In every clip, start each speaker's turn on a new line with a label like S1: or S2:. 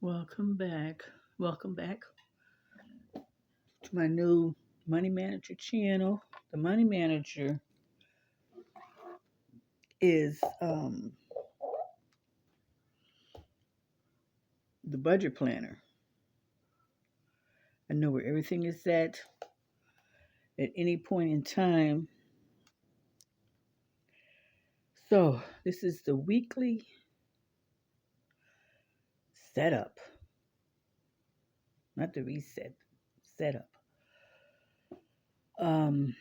S1: Welcome back. Welcome back to my new Money Manager channel. The Money Manager is the budget planner. I know where everything is at any point in time. So, this is the weekly setup, not the reset, setup. Um,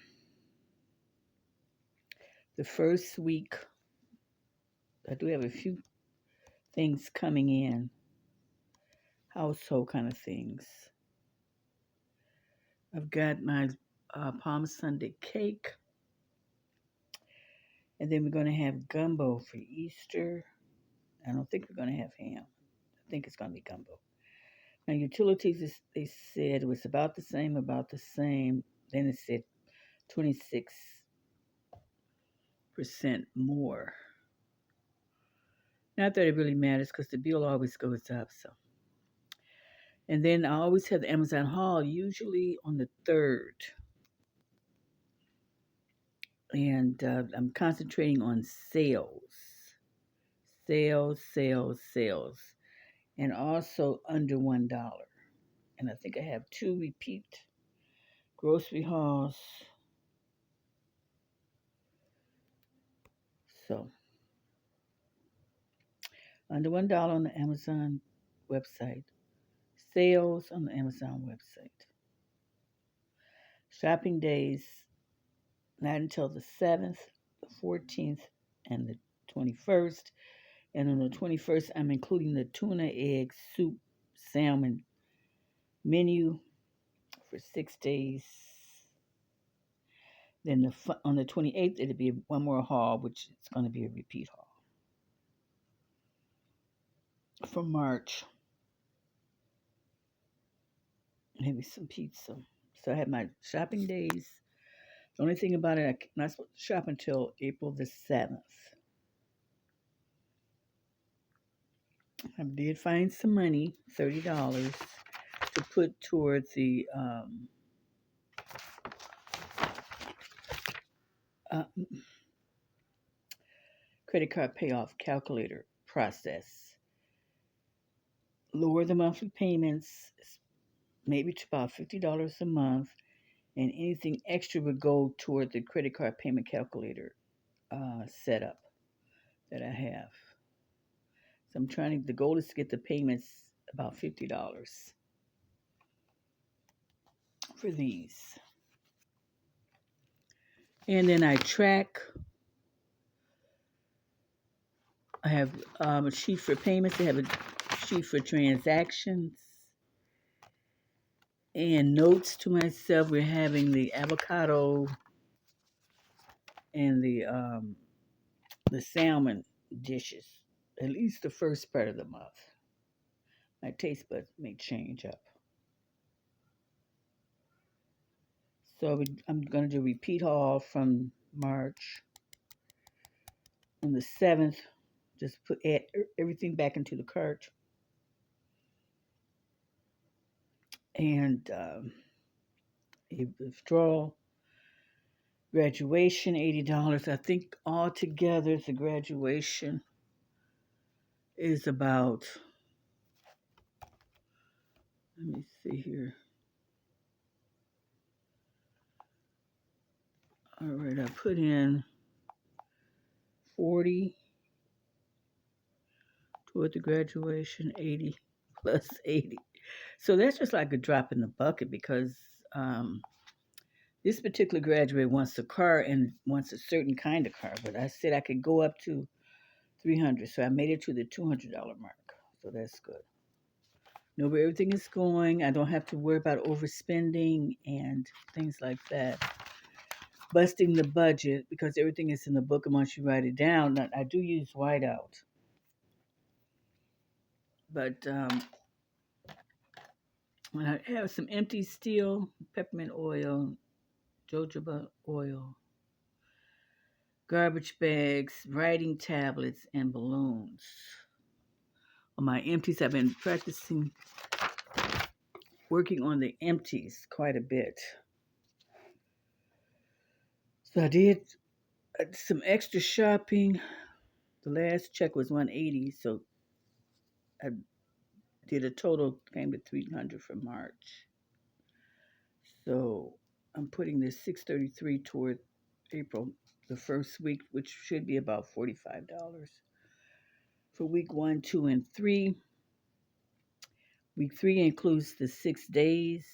S1: the first week, I do have a few things coming in, household kind of things. I've got my Palm Sunday cake. And then we're going to have gumbo for Easter. I don't think we're going to have ham. I think it's going to be gumbo. Now, utilities, they said it was about the same, about the same. Then it said 26% more. Not that it really matters because the bill always goes up. So, and then I always have the Amazon haul, usually on the 3rd. And I'm concentrating on sales, and also under $1. And I think I have 2 repeat grocery hauls. So under $1 on the Amazon website. Sales on the Amazon website. Shopping days not until the 7th, the 14th, and the 21st. And on the 21st, I'm including the tuna, egg, soup, salmon menu for 6 days. Then on the 28th, it'll be one more haul, which is going to be a repeat haul for March. Maybe some pizza. So I have my shopping days. The only thing about it, I'm not supposed to shop until April the 7th. I did find some money, $30, to put towards the uh, credit card payoff calculator process. Lower the monthly payments, maybe to about $50 a month, and anything extra would go toward the credit card payment calculator setup that I have. So I'm trying to, the goal is to get the payments about $50 for these. And then I have a sheet for payments, I have a sheet for transactions, and notes to myself. We're having the avocado and the salmon dishes, at least the first part of the month. My taste buds may change up. So I'm going to do repeat haul from March on the 7th. Just add everything back into the cart. And a withdrawal, graduation, $80. I think altogether the graduation is about, let me see here. All right, I put in 40 toward the graduation, 80 plus 80. So that's just like a drop in the bucket because this particular graduate wants a car and wants a certain kind of car. But I said I could go up to 300, so I made it to the $200 mark. So that's good. Know where everything is going. I don't have to worry about overspending and things like that. Busting the budget because everything is in the book, and once you write it down, I do use whiteout. But when I have some empty steel, peppermint oil, jojoba oil, garbage bags, writing tablets, and balloons. on my empties. I've been working on the empties quite a bit. So I did some extra shopping. The last check was $180, so I did a total, came to $300 for March. So I'm putting this $633 toward April, the first week, which should be about $45 for week 1, 2, and 3. Week 3 includes the 6 days,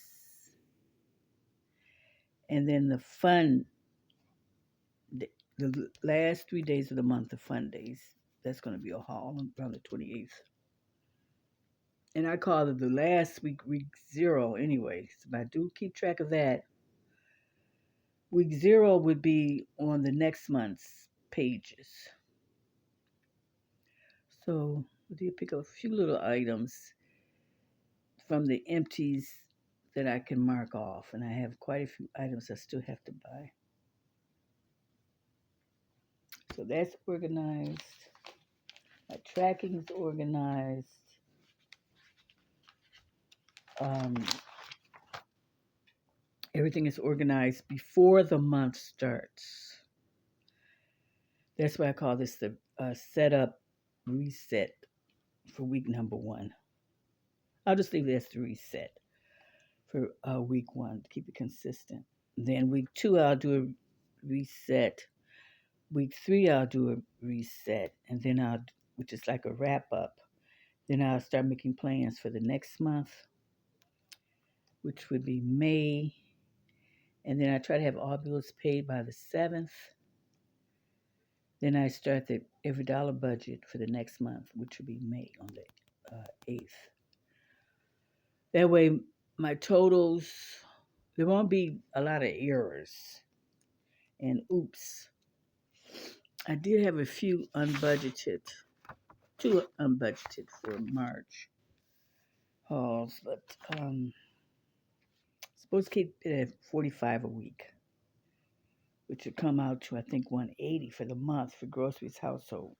S1: and then the fun, the last 3 days of the month, the fun days. That's going to be a haul around the 28th. And I call it the last week 0 anyway. So I do keep track of that. Week 0 would be on the next month's pages. So I did pick up a few little items from the empties that I can mark off. And I have quite a few items I still have to buy. So that's organized. My tracking is organized. Everything is organized before the month starts. That's why I call this the setup reset for week number 1. I'll just leave it as the reset for week 1 to keep it consistent. Then week 2, I'll do a reset. Week 3, I'll do a reset, and then which is like a wrap up. Then I'll start making plans for the next month, which would be May. And then I try to have all bills paid by the 7th. Then I start the every dollar budget for the next month, which will be May on the 8th. That way, my totals, there won't be a lot of errors and oops. I did have a few unbudgeted, 2 unbudgeted for March hauls, but supposed to keep it at 45 a week, which would come out to, I think, 180 for the month for groceries household.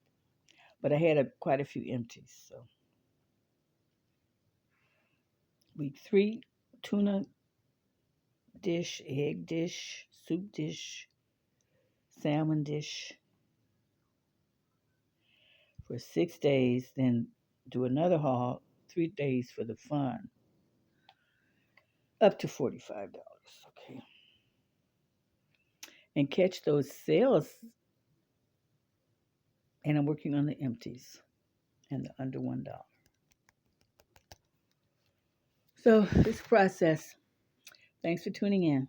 S1: But I had quite a few empties. So week 3, tuna dish, egg dish, soup dish, salmon dish for 6 days. Then do another haul, 3 days for the fun, up to $45. Okay. And catch those sales. And I'm working on the empties and the under $1. So this process. Thanks for tuning in.